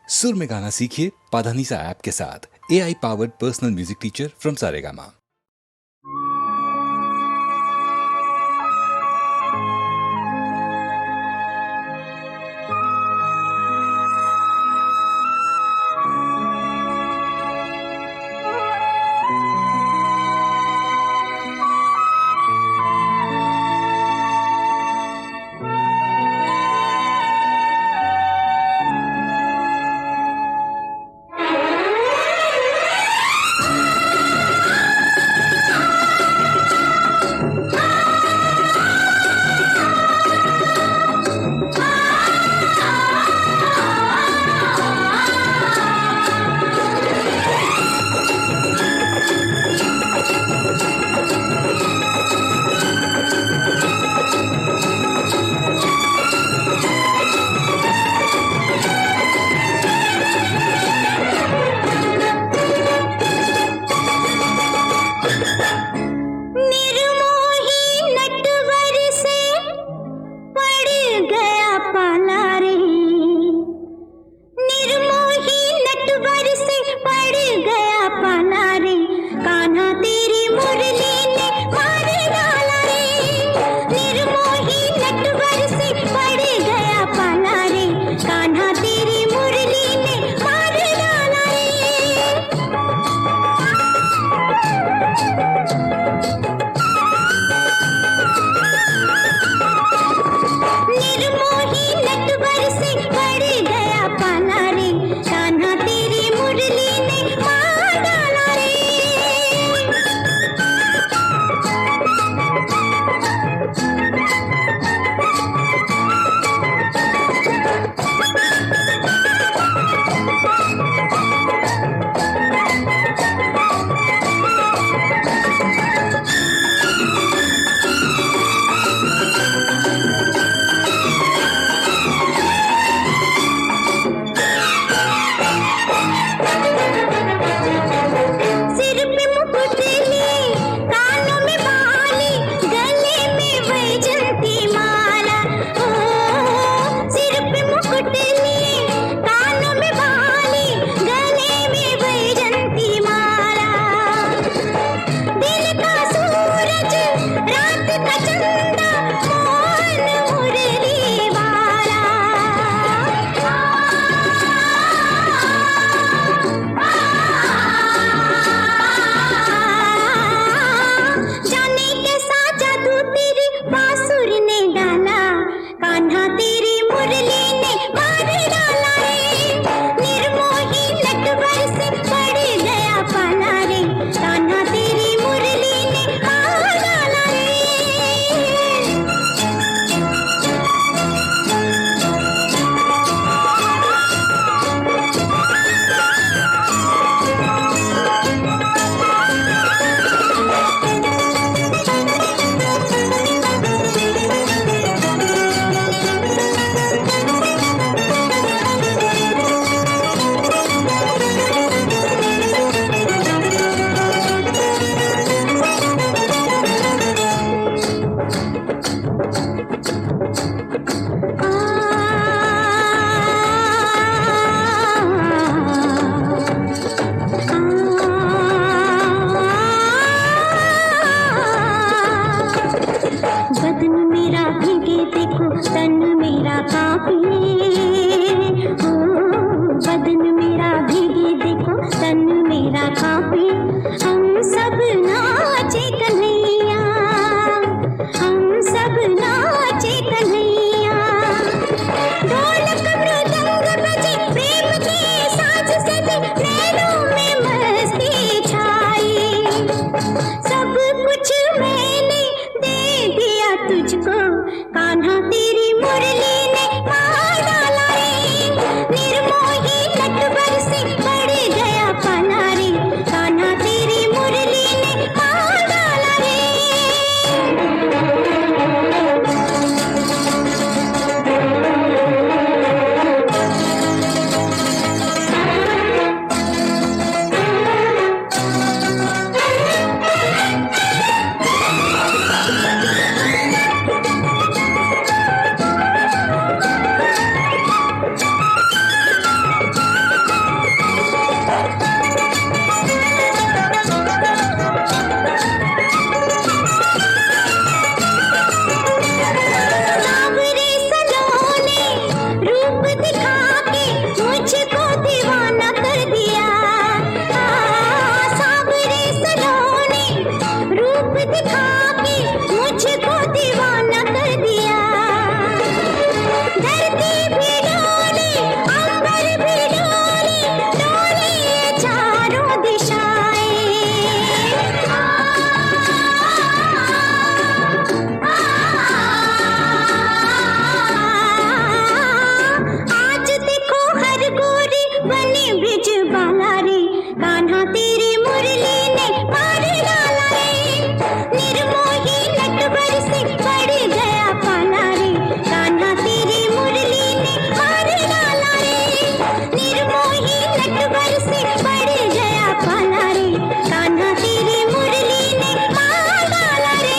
सुर में गाना सीखिए पाधानीसा ऐप के साथ। AI powered personal music teacher from Saregama. Brij बाला रे, कान्हा तेरी मुरली ने मार डाला रे। निर्मोही नटवर से पड़ गया पाला रे, कान्हा तेरी मुरली ने मार डाला रे। निर्मोही नटवर से पड़ गया पाला रे, कान्हा तेरी मुरली ने मार डाला रे।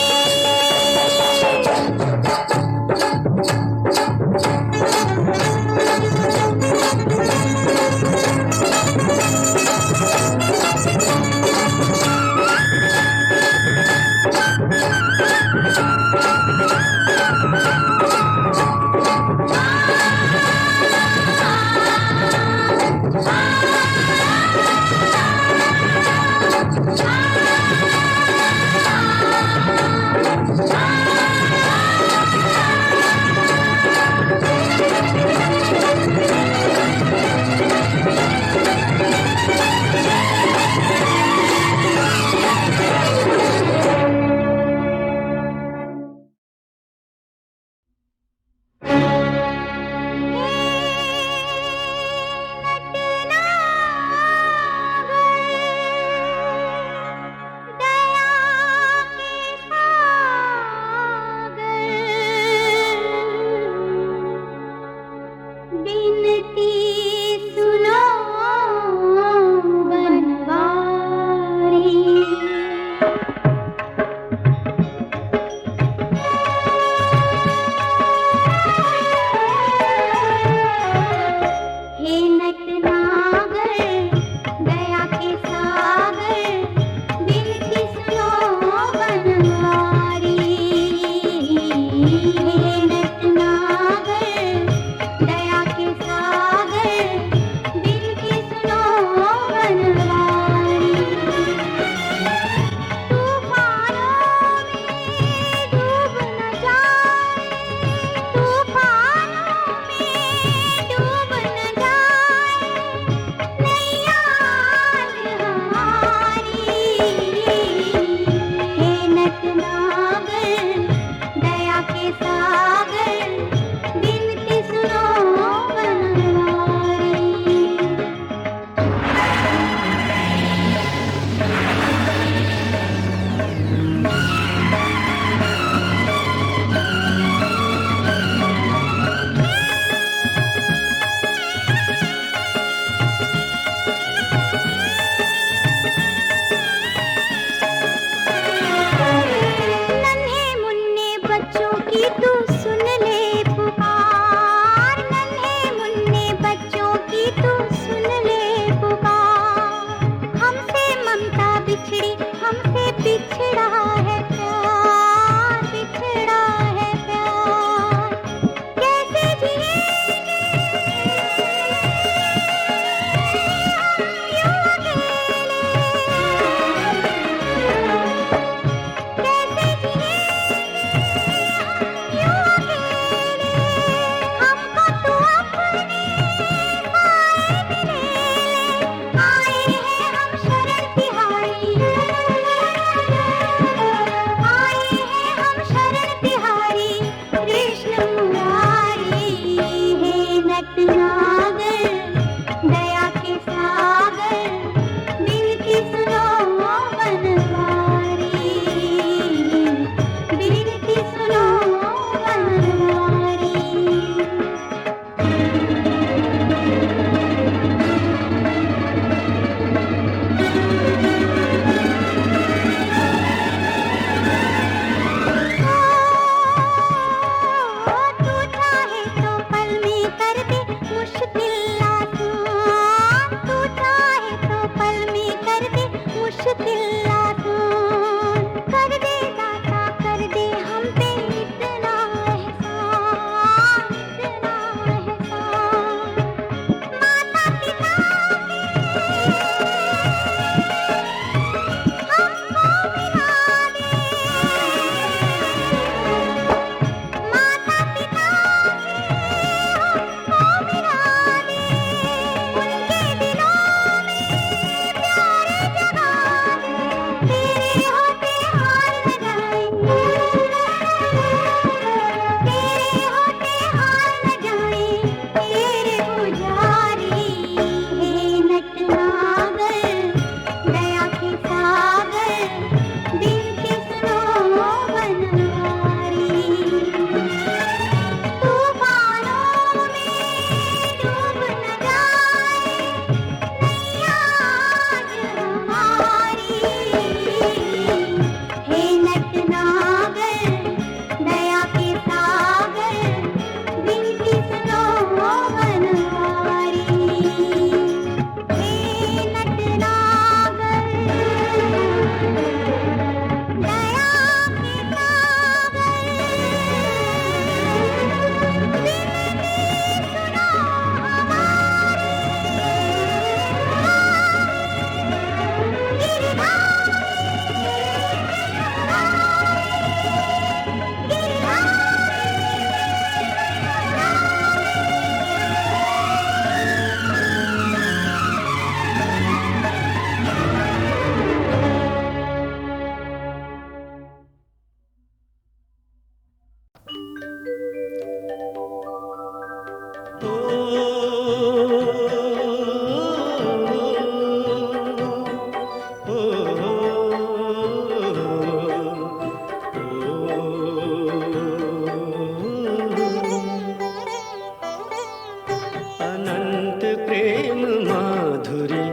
प्रेम माधुरी,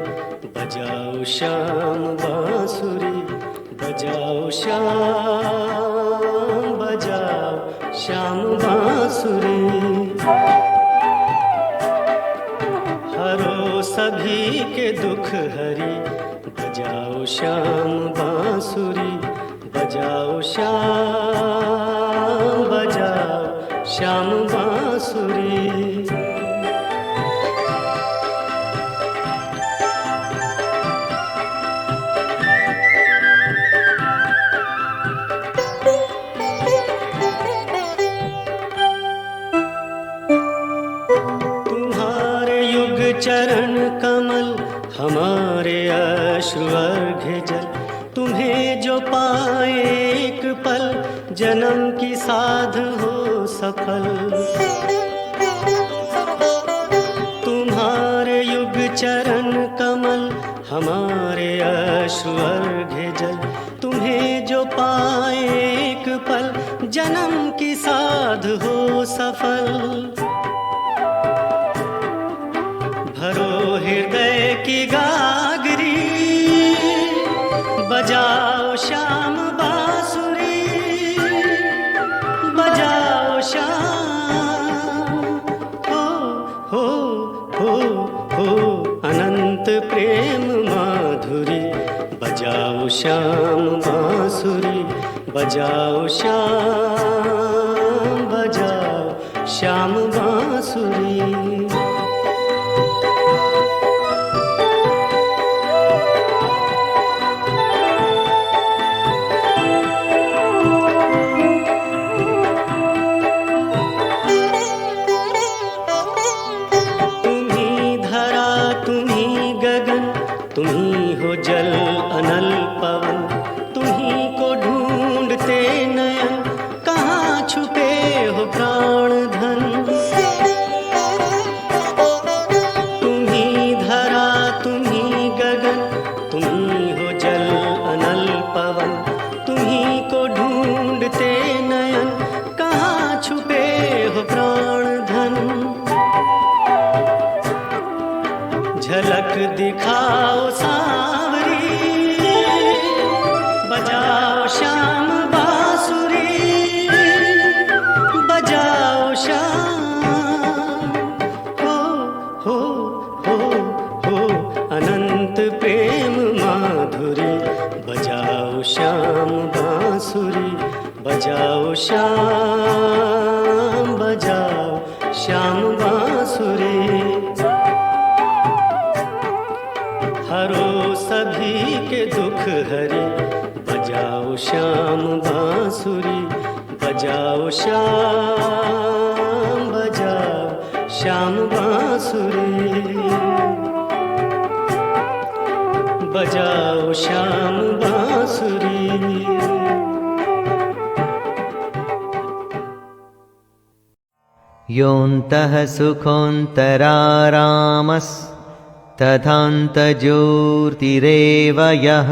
बजाओ श्याम बांसुरी, बजाओ श्याम बांसुरी। हरो सभी के दुख हरी, बजाओ श्याम बांसुरी, बजाओ श्याम बांसुरी। तुम्हारे युग चरण कमल, हमारे अश्रु अर्घ्य जल, तुम्हें जो पाए एक पल, जन्म की साध हो सफल। तुम्हारे युग चरण कमल, हमारे अश्रु अर्घ्य जल, तुम्हें जो पाए एक पल, जन्म की साध हो सफल। भरो हृदय की गागरी, बजाओ श्याम बांसुरी, बजाओ श्याम। हो अनंत प्रेम माधुरी, बजाओ श्याम बांसुरी, बजाओ श्याम बांसुरी। तुम्ही हो जल अनल पवन, तुम्ही को ढूंढते नयन, कहाँ छुपे हो प्राण धन। तुम्ही धरा तुम्ही गगन, तुम्ही हो जल अनल पवन, तुम्ही को ढूंढते नयन, कहाँ छुपे हो प्राण धन। झलक दिखाओ सांवरी, बजाओ श्याम बांसुरी, बजाओ श्याम। हो अनंत प्रेम माधुरी, बजाओ श्याम बांसुरी, बजाओ श्याम बांसुरी। हरो सभी के दुख हरी, बजाओ श्याम बांसुरी, बजाओ श्याम बांसुरी, बजाओ श्याम बांसुरी। योऽन्तः सुखोऽन्तरारामस् तथान्तज्योतिरेव यः,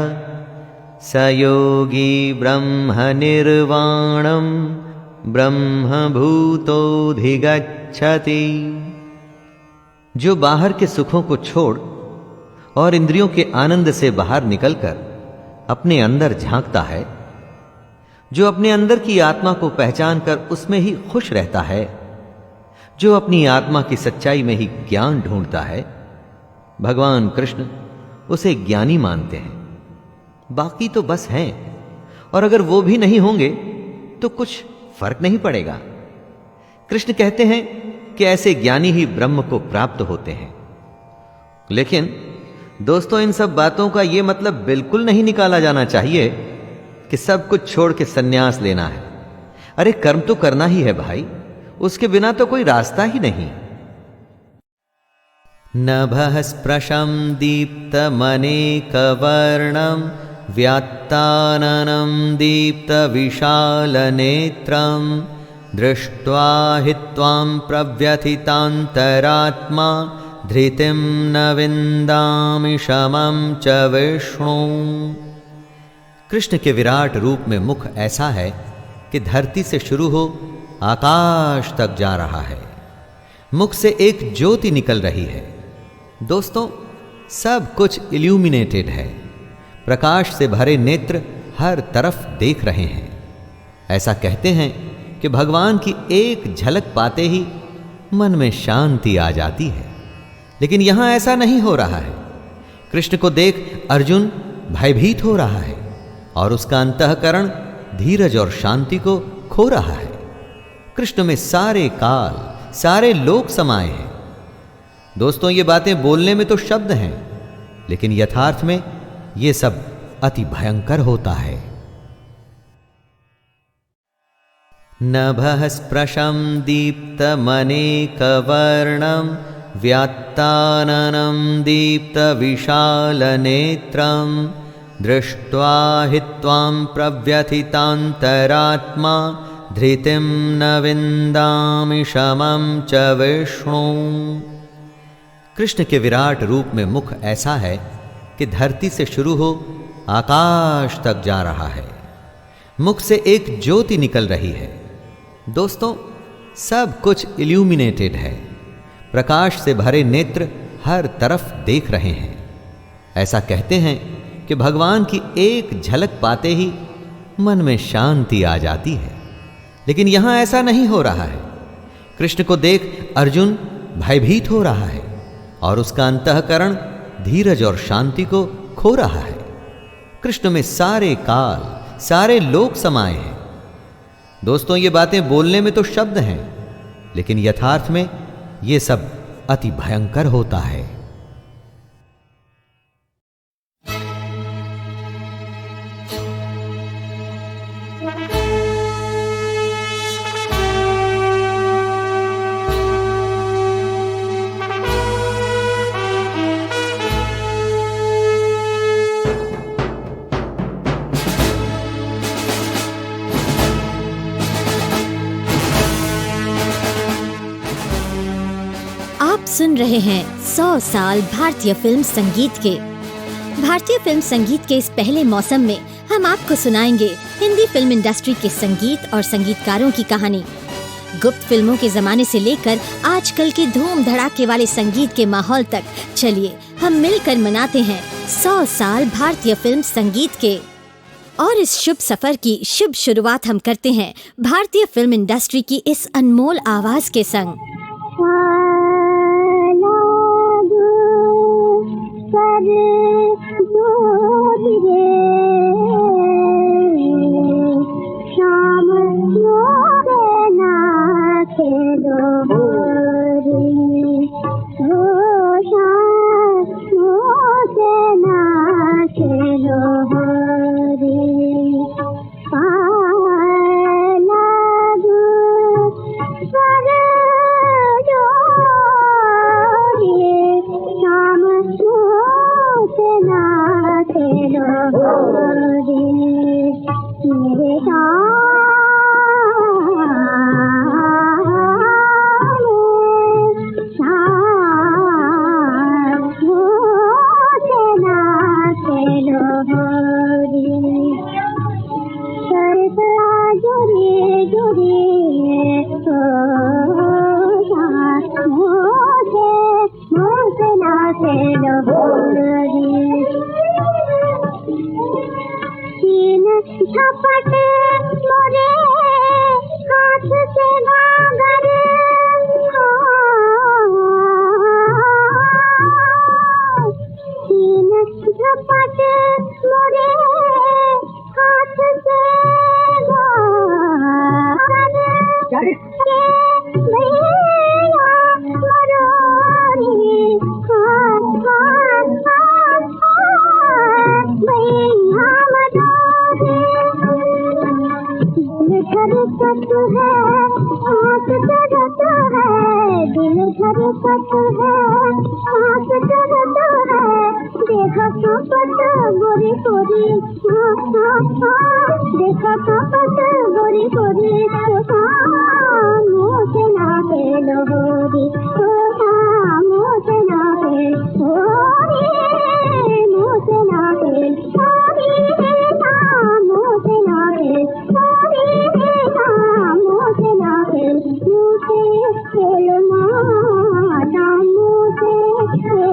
स योगी ब्रह्मनिर्वाणं ब्रह्मभूतोऽधिगच्छति। जो बाहर के सुखों को छोड़ और इंद्रियों के आनंद से बाहर निकलकर अपने अंदर झांकता है, जो अपने अंदर की आत्मा को पहचान कर उसमें ही खुश रहता है, जो अपनी आत्मा की सच्चाई में ही ज्ञान ढूंढता है, भगवान कृष्ण उसे ज्ञानी मानते हैं। बाकी तो बस हैं, और अगर वो भी नहीं होंगे तो कुछ फर्क नहीं पड़ेगा। कृष्ण कहते हैं कि ऐसे ज्ञानी ही ब्रह्म को प्राप्त होते हैं। लेकिन दोस्तों, इन सब बातों का यह मतलब बिल्कुल नहीं निकाला जाना चाहिए कि सब कुछ छोड़ के सन्यास लेना है। अरे कर्म तो करना ही है भाई, उसके बिना तो कोई रास्ता ही नहीं। नभः स्पृशं दीप्तमनेकवर्णं व्यात्ताननं दीप्तविशालनेत्रं दृष्ट्वा हि त्वां प्रव्यथितान्तरात्मा धृतिं न विन्दामि शमं च विष्णु। कृष्ण के विराट रूप में मुख ऐसा है कि धरती से शुरू हो आकाश तक जा रहा है। मुख से एक ज्योति निकल रही है। दोस्तों, सब कुछ इल्यूमिनेटेड है। प्रकाश से भरे नेत्र हर तरफ देख रहे हैं। ऐसा कहते हैं कि भगवान की एक झलक पाते ही मन में शांति आ जाती है। लेकिन यहां ऐसा नहीं हो रहा है। कृष्ण को देख अर्जुन भयभीत हो रहा है और उसका अंतःकरण धीरज और शांति को खो रहा है। कृष्ण में सारे काल, सारे लोक समाये हैं। दोस्तों, ये बातें बोलने में तो शब्द हैं, लेकिन यथार्थ में ये सब अति भयंकर होता है। नभः स्पृशं दीप्तमनेकवर्णं व्यात्ताननं दीप्तविशालनेत्रं दृष्ट्वा हि त्वां प्रव्यथितान्तरात्मा धृतिं न विन्दामि शमं च विष्णु। कृष्ण के विराट रूप में मुख ऐसा है कि धरती से शुरू हो आकाश तक जा रहा है। मुख से एक ज्योति निकल रही है। दोस्तों, सब कुछ इल्यूमिनेटेड है। प्रकाश से भरे नेत्र हर तरफ देख रहे हैं। ऐसा कहते हैं कि भगवान की एक झलक पाते ही मन में शांति आ जाती है। लेकिन यहां ऐसा नहीं हो रहा है। कृष्ण को देख अर्जुन भयभीत हो रहा है और उसका अंतःकरण धीरज और शांति को खो रहा है। कृष्ण में सारे काल, सारे लोक समाये हैं। दोस्तों, ये बातें बोलने में तो शब्द हैं, लेकिन यथार्थ में ये सब अति भयंकर होता है। सुन रहे हैं 100 साल भारतीय फिल्म संगीत के। भारतीय फिल्म संगीत के इस पहले मौसम में हम आपको सुनाएंगे हिंदी फिल्म इंडस्ट्री के संगीत और संगीतकारों की कहानी। गुप्त फिल्मों के जमाने से लेकर आजकल के धूम धड़ाके वाले संगीत के माहौल तक, चलिए हम मिलकर मनाते हैं 100 साल भारतीय फिल्म संगीत के। और इस शुभ सफर की शुभ शुरुआत हम करते हैं भारतीय फिल्म इंडस्ट्री की इस अनमोल आवाज के संग। खेलना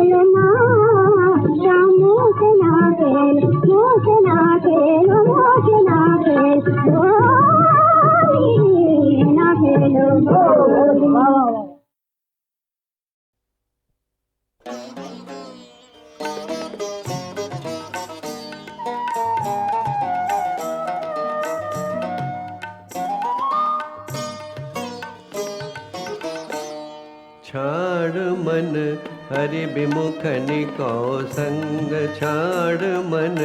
खेलो ना, शामों से ना खेलो, मोह से ना खेलो, मोह से ना खेलो, ना खेलो। छाड़ मन हरि विमुख निको संग, छाड़ मन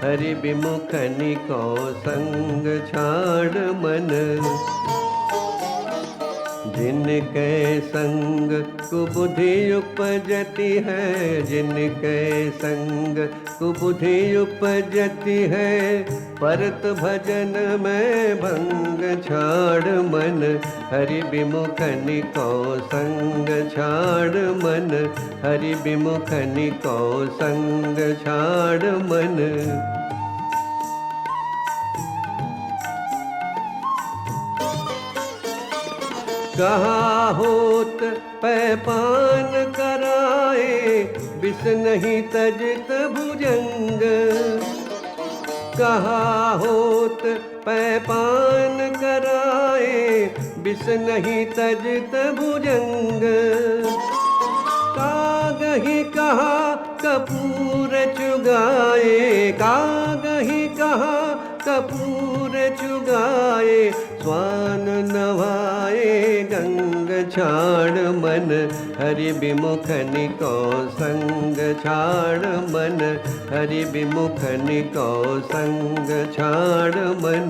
हरि विमुख निको संग, छाड़ मन जिनके संग कुबुद्धि उपजती है, जिनके संग कुबुद्धि उपजती है, परत भजन में भंग, छाड़ मन हरि विमुख निको संग, छाड़ मन हरि विमुख निको संग, छाड़ मन। कहा होत पैपान कराए, बिस नहीं तजत भुजंग, कहा होत पैपान कराए, बिस नहीं तजत भुजंग, कागही कहा कपूर चुगाए, कागही कहा कपूर चुगाए, स्वान नवाए गंग, छाड़ मन हरि विमुख निको संग, छाड़ मन हरि विमुख निको संग, छाड़ मन।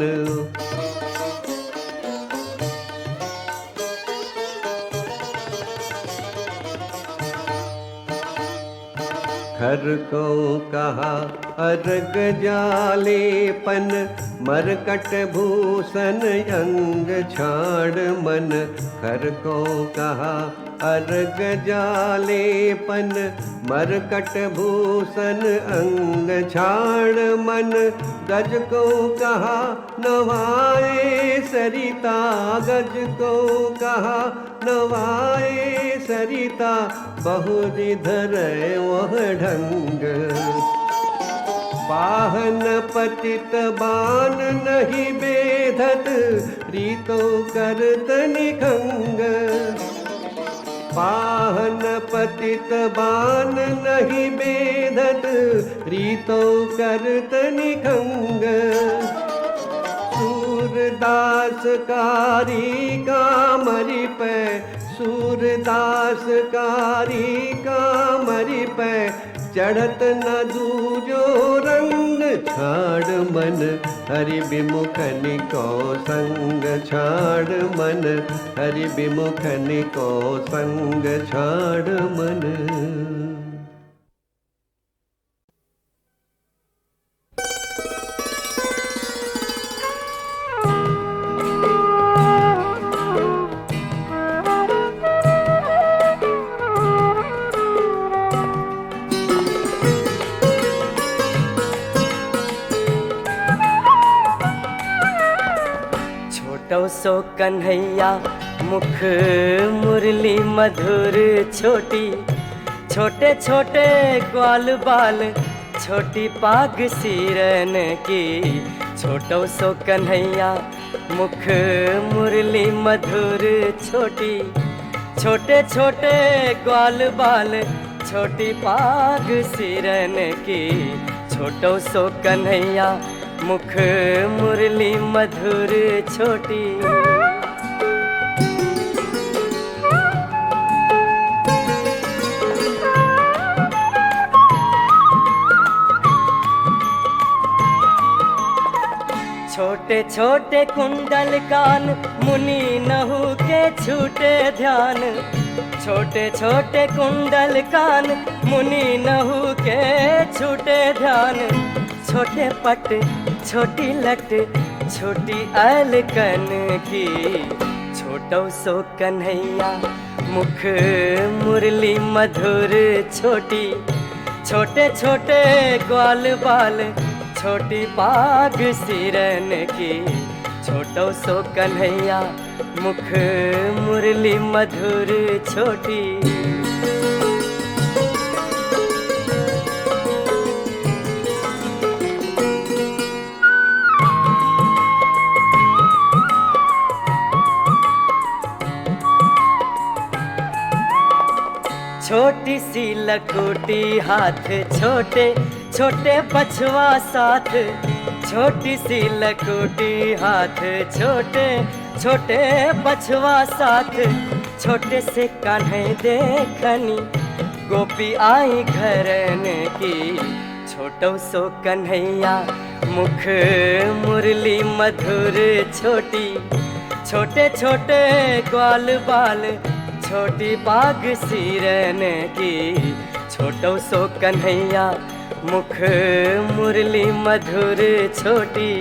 खर को कहा अर्घ जालेपन, मरकट भूषण अंग, छाड़ मन खर को कहा अर्घ जालेपन, मरकट भूषण अंग, छाड़ मन गज को कहा नवाए सरिता, गज को कहा नवाए सरिता, बहुरी धरे वह ढंग, पाहन पतित बान नहीं बेधत, रीतो करत निखंग, पाहन पतित बान नहीं बेधत, रीतो करत निखंग, सूरदास कारी कामरी पे, सूरदास कारी कामरी पे, चढ़त न दूजो रंग, छाड़ मन हरि विमुख निको संग, छाड़ मन हरि विमुख निको संग, छाड़ मन। सो कन्हैया मुख मुरली मधुर छोटी, छोटे छोटे ग्वाल बाल छोटी पाग सिरन की, छोटो सो कन्हैया मुख मुरली मधुर छोटी, छोटे छोटे ग्वाल बाल छोटी पाग सिरन की, छोटो सो कन्हैया मुख मुरली मधुर छोटी। छोटे छोटे कुंडल कान मुनि नहु के छूटे ध्यान, छोटे छोटे कुंडल कान मुनि नहु के छूटे ध्यान, छोटे पट छोटी लट छोटी अलकन की, छोटो सो कन्हैया मुख मुरली मधुर छोटी, छोटे छोटे ग्वाल बाल छोटी पाग सिरन की, छोटो सो कन्हैया मुख मुरली मधुर छोटी। लकुटी हाथ, छोटे छोटे बछवा साथ। छोटी सी लकुटी हाथ, छोटे छोटे बछवा साथ। छोटे से कान्हे देखनी, गोपी आई घरन की। छोटो सो कन्हैया, मुख मुरली मधुर छोटी। छोटे छोटे ग्वाल बाल, छोटी बाग सिरन की। छोटो सो कन्हैया, मुख मुरली मधुर छोटी।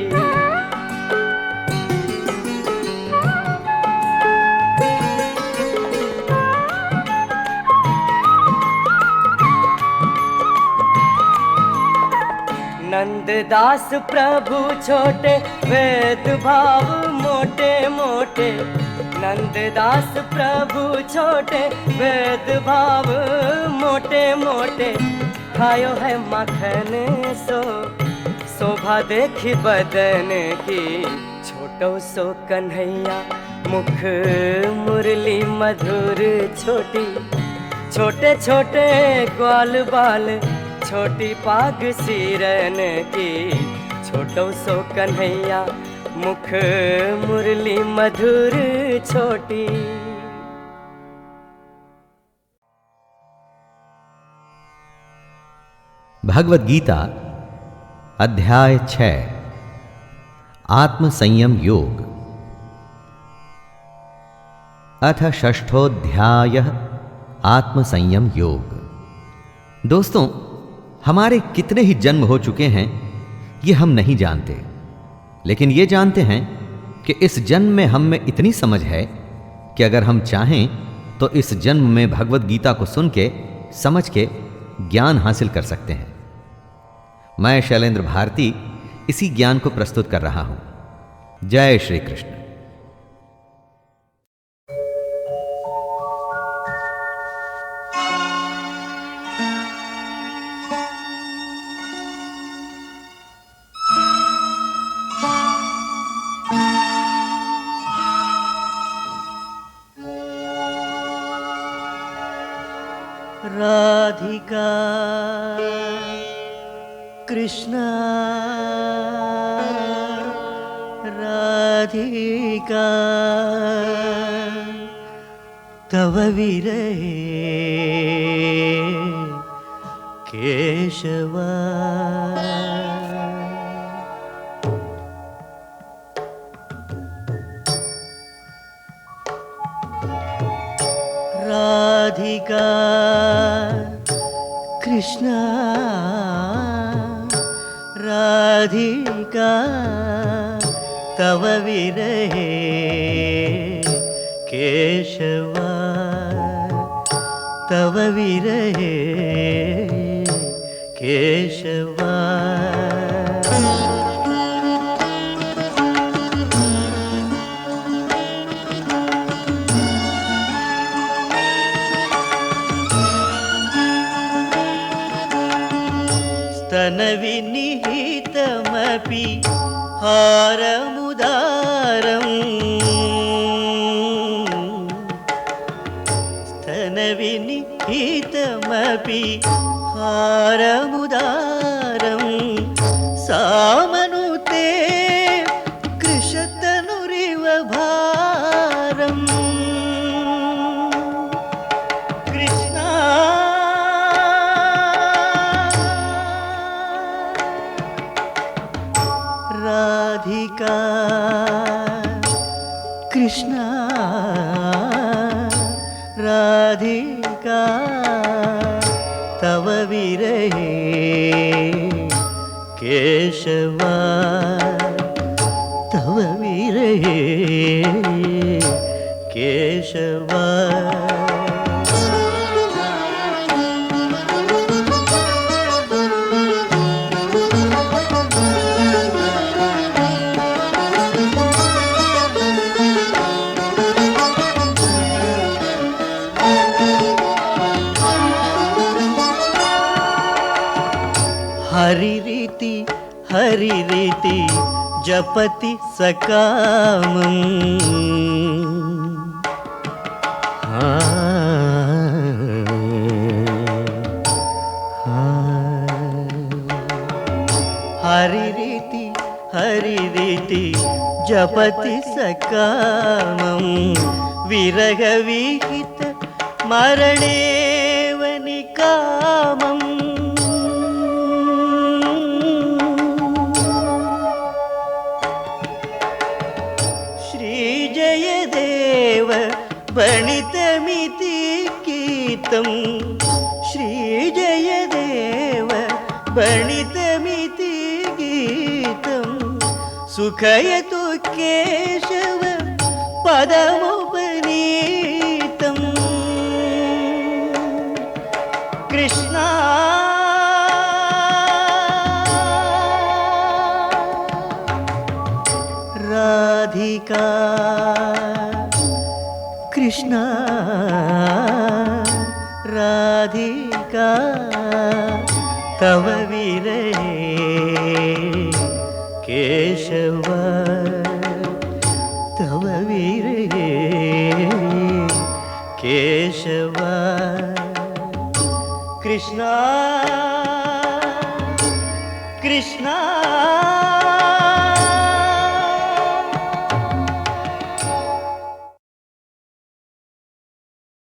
नंददास प्रभु छोटे, वेद भाव मोटे मोटे। नंददास प्रभु छोटे, वेद भाव मोटे मोटे। खायो है माखन सो, शोभा देखी बदन की। छोटो सो कन्हैया, मुख मुरली मधुर छोटी। छोटे छोटे ग्वाल बाल, छोटी पाग सिरन की। छोटो सो कन्हैया, मुख मुरली मधुर छोटी। भगवद गीता अध्याय 6 आत्म संयम योग। अथ षष्ठोध्यायः आत्म संयम योग। दोस्तों, हमारे कितने ही जन्म हो चुके हैं ये हम नहीं जानते, लेकिन ये जानते हैं कि इस जन्म में हम में इतनी समझ है कि अगर हम चाहें तो इस जन्म में भगवद गीता को सुन के, समझ के ज्ञान हासिल कर सकते हैं। मैं शैलेंद्र भारती इसी ज्ञान को प्रस्तुत कर रहा हूं। जय श्री कृष्ण। राधिका कृष्ण राधिका तव विरहे केशवा। राधिका कृष्ण राधिका तव विरहे केशवा। तव विरहे केशवा। स्तनविनिहितमपि हारमुदारम्। स्तनविनिहितमपि हारमुदारम्। सामनुते कृशतनुरिव भारम्। राधिका कृष्ण राधिका तव विरहे केशवा। तव विरहे केशवा। हरि रीति जपति सकामम्। हरिरीति जपति सकामं विरहविहित मरणेव निकामम्। श्रीजयदेव वणितमिति गीतम्, श्रीजयदेव वणितमिति गीतम्, सुखयतु केशव पदमुपनीतम्। कृष्णा राधिका कृष्णा राधिका तव विरहे केशव, तव विरहे केशव। कृष्णा कृष्णा